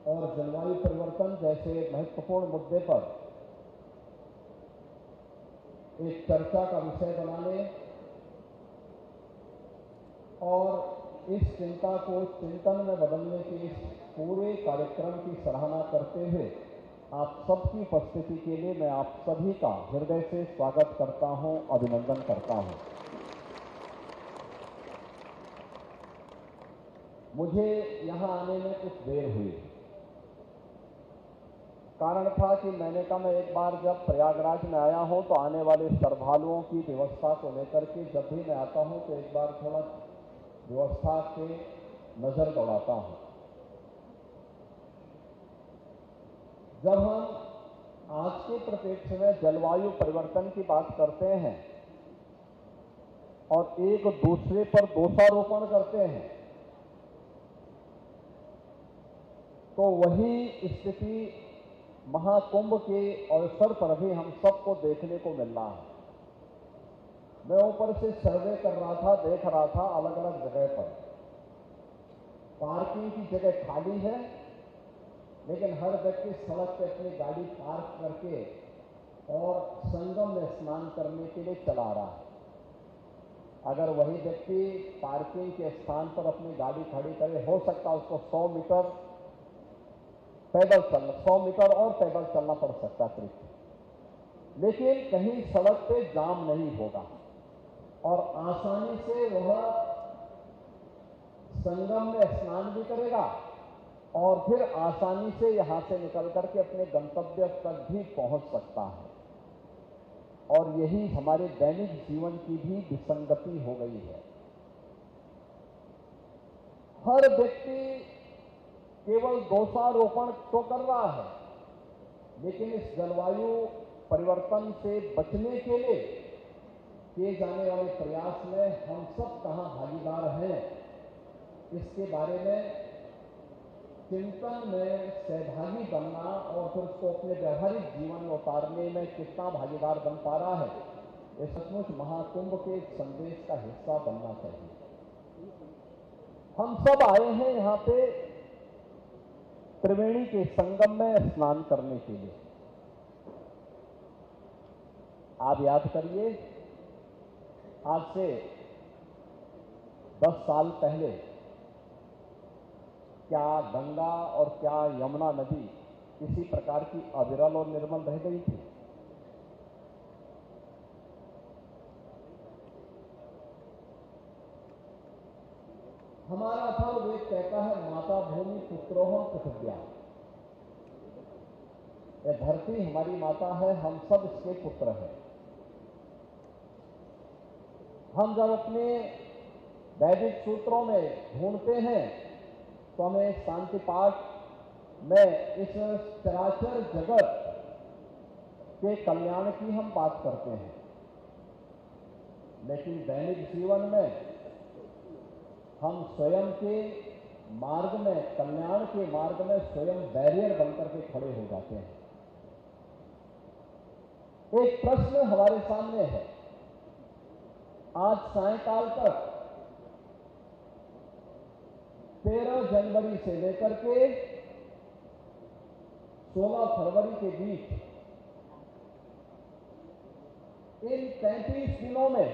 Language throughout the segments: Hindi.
और जलवायु परिवर्तन जैसे महत्वपूर्ण मुद्दे पर एक चर्चा का विषय बनाने और इस चिंता को चिंतन में बदलने के इस पूरे कार्यक्रम की सराहना करते हुए आप सबकी उपस्थिति के लिए मैं आप सभी का हृदय से स्वागत करता हूं, अभिनंदन करता हूं। मुझे यहां आने में कुछ देर हुई। कारण था कि मैंने कहा मैं एक बार जब प्रयागराज में आया हूं तो आने वाले श्रद्धालुओं की व्यवस्था को लेकर के जब भी मैं आता हूं तो एक बार थोड़ा व्यवस्था के नजर दौड़ाता हूं। जब हम आज के परिप्रेक्ष्य में जलवायु परिवर्तन की बात करते हैं और एक दूसरे पर दोषारोपण करते हैं तो वही स्थिति महाकुंभ के अवसर पर भी हम सबको देखने को मिल रहा है। मैं ऊपर से सर्वे कर रहा था, देख रहा था अलग अलग जगह पर पार्किंग की जगह खाली है, लेकिन हर व्यक्ति सड़क पे अपनी गाड़ी पार्क करके और संगम में स्नान करने के लिए चला रहा है। अगर वही व्यक्ति पार्किंग के स्थान पर अपनी गाड़ी खड़ी करे, हो सकता है उसको 100 मीटर पैदल चलना, 100 मीटर और पैदल चलना पड़ सकता है, लेकिन कहीं सड़क पे जाम नहीं होगा और आसानी से वह संगम में स्नान भी करेगा और फिर आसानी से यहां से निकल करके अपने गंतव्य तक भी पहुंच सकता है। और यही हमारे दैनिक जीवन की भी विसंगति हो गई है। हर व्यक्ति केवल दोषारोपण तो कर रहा है, लेकिन इस जलवायु परिवर्तन से बचने के लिए किए जाने वाले प्रयास में हम सब कहां भागीदार हैं, इसके बारे में चिंतन में सहभागी बनना और फिर उसको अपने व्यवहारिक जीवन में उतारने में कितना भागीदार बन पा रहा है, ये सचमुच महाकुंभ के संदेश का हिस्सा बनना चाहिए। हम सब आए हैं यहां पे त्रिवेणी के संगम में स्नान करने के लिए। आप याद करिए, आज से 10 साल पहले क्या गंगा और क्या यमुना नदी किसी प्रकार की अविरल और निर्मल रह गई थी? हमारा अथर्ववेद कहता है माता भूमि पुत्रोहम पृथिव्या। यह धरती हमारी माता है, हम सब इसके पुत्र हैं। हम जब अपने वैदिक सूत्रों में ढूंढते हैं तो हमें शांति पाठ में इस चराचर जगत के कल्याण की हम बात करते हैं, लेकिन दैनिक जीवन में हम स्वयं के मार्ग में, कल्याण के मार्ग में स्वयं बैरियर बनकर के खड़े हो जाते हैं। एक प्रश्न हमारे सामने है। आज सायंकाल तक 13 जनवरी से लेकर के 16 फरवरी के बीच इन 33 दिनों में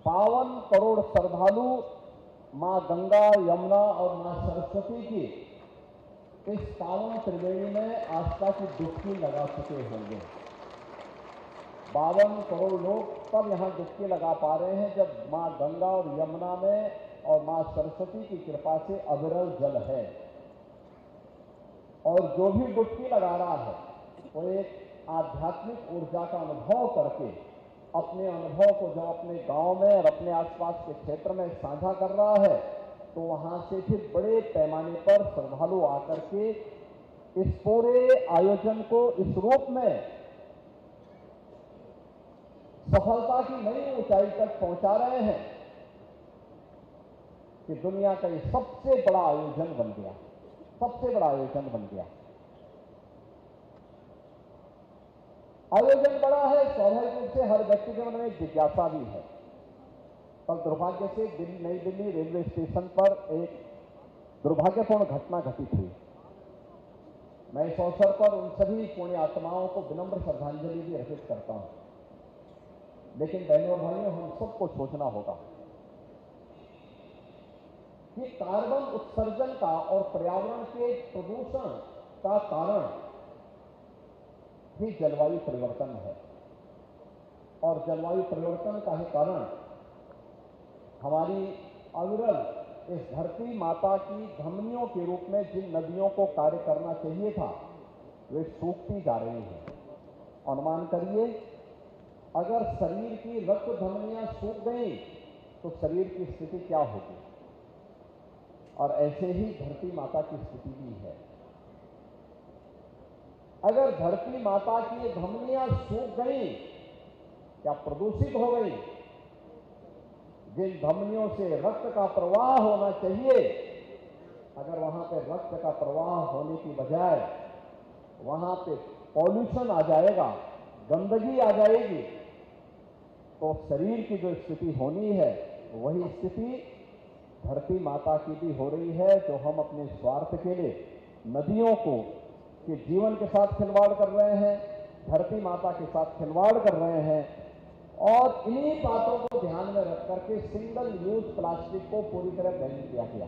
52 करोड़ श्रद्धालु मां गंगा, यमुना और मां सरस्वती की इस पावन त्रिवेणी में आस्था की डुबकी लगा चुके होंगे। 52 करोड़ लोग तब यहां डुबकी लगा पा रहे हैं जब मां गंगा और यमुना में और मां सरस्वती की कृपा से अविरल जल है। और जो भी डुबकी लगा रहा है वो एक आध्यात्मिक ऊर्जा का अनुभव करके अपने अनुभव को जब अपने गांव में और अपने आसपास के क्षेत्र में साझा कर रहा है तो वहां से फिर बड़े पैमाने पर श्रद्धालु आकर के इस पूरे आयोजन को इस रूप में सफलता की नई ऊंचाई तक पहुंचा रहे हैं कि दुनिया का ये सबसे बड़ा आयोजन बन गया, सबसे बड़ा आयोजन बन गया। आयोजन बड़ा है, स्वाभाविक रूप से हर व्यक्ति के मन में एक जिज्ञासा भी है। कल दुर्भाग्य से नई दिल्ली रेलवे स्टेशन पर एक दुर्भाग्यपूर्ण घटना घटित हुई। मैं इस अवसर पर उन सभी पुण्य आत्माओं को विनम्र श्रद्धांजलि भी अर्पित करता हूं। लेकिन बहनों और भाइयों, हम सबको सोचना होगा कि कार्बन उत्सर्जन का और पर्यावरण के प्रदूषण का कारण ही जलवायु परिवर्तन है। और जलवायु परिवर्तन का ही कारण हमारी अविरल इस धरती माता की धमनियों के रूप में जिन नदियों को कार्य करना चाहिए था, वे सूखती जा रही हैं। अनुमान करिए, अगर शरीर की रक्त धमनियां सूख गई तो शरीर की स्थिति क्या होगी। और ऐसे ही धरती माता की स्थिति भी है। अगर धरती माता की धमनियां सूख गई या प्रदूषित हो गई, जिन धमनियों से रक्त का प्रवाह होना चाहिए, अगर वहां पे रक्त का प्रवाह होने की बजाय वहां पे पॉल्यूशन आ जाएगा, गंदगी आ जाएगी, तो शरीर की जो स्थिति होनी है वही स्थिति धरती माता की भी हो रही है, जो हम अपने स्वार्थ के लिए नदियों को के जीवन के साथ खिलवाड़ कर रहे हैं, धरती माता के साथ खिलवाड़ कर रहे हैं। और इन्हीं बातों को ध्यान में रख करके सिंगल यूज प्लास्टिक को पूरी तरह बैन किया गया।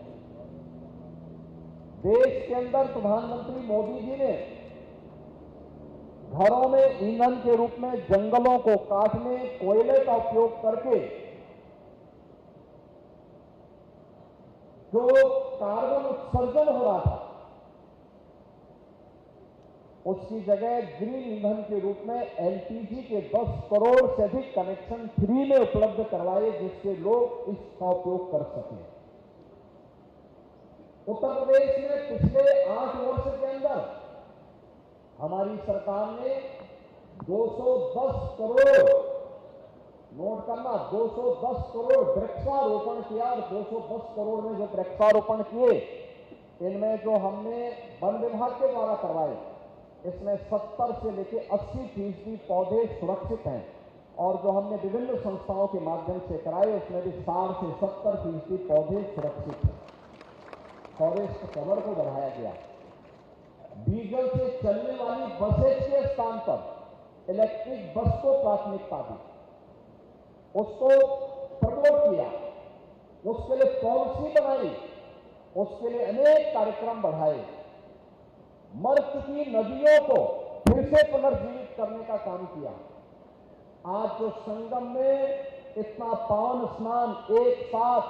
देश के अंदर प्रधानमंत्री मोदी जी ने घरों में ईंधन के रूप में जंगलों को काटने, कोयले का उपयोग करके जो कार्बन उत्सर्जन हो रहा था, उसकी जगह ग्रीन ईंधन के रूप में एलपीजी के 10 करोड़ से अधिक कनेक्शन फ्री में उपलब्ध करवाए, जिससे लोग इसका उपयोग कर सकें। उत्तर प्रदेश में पिछले 8 वर्ष के अंदर हमारी सरकार ने 210 करोड़, नोट करना, 210 करोड़ वृक्षारोपण किया। और 210 करोड़ में जो वृक्षारोपण किए, इनमें जो हमने वन विभाग के द्वारा करवाए, इसमें 70 से लेकर 80% पौधे सुरक्षित हैं। और जो हमने विभिन्न संस्थाओं के माध्यम से कराए, उसमें भी 60 से 70% पौधे सुरक्षित हैं। फॉरेस्ट कवर को बढ़ाया गया। डीजल से चलने वाली बसेज के स्थान पर इलेक्ट्रिक बस को प्राथमिकता दी, उसको प्रमोट किया, उसके लिए पॉलिसी बनाई, उसके लिए अनेक कार्यक्रम बढ़ाए। मर चुकी नदियों को फिर से पुनर्जीवित करने का काम किया। आज जो संगम में इतना पावन स्नान एक साथ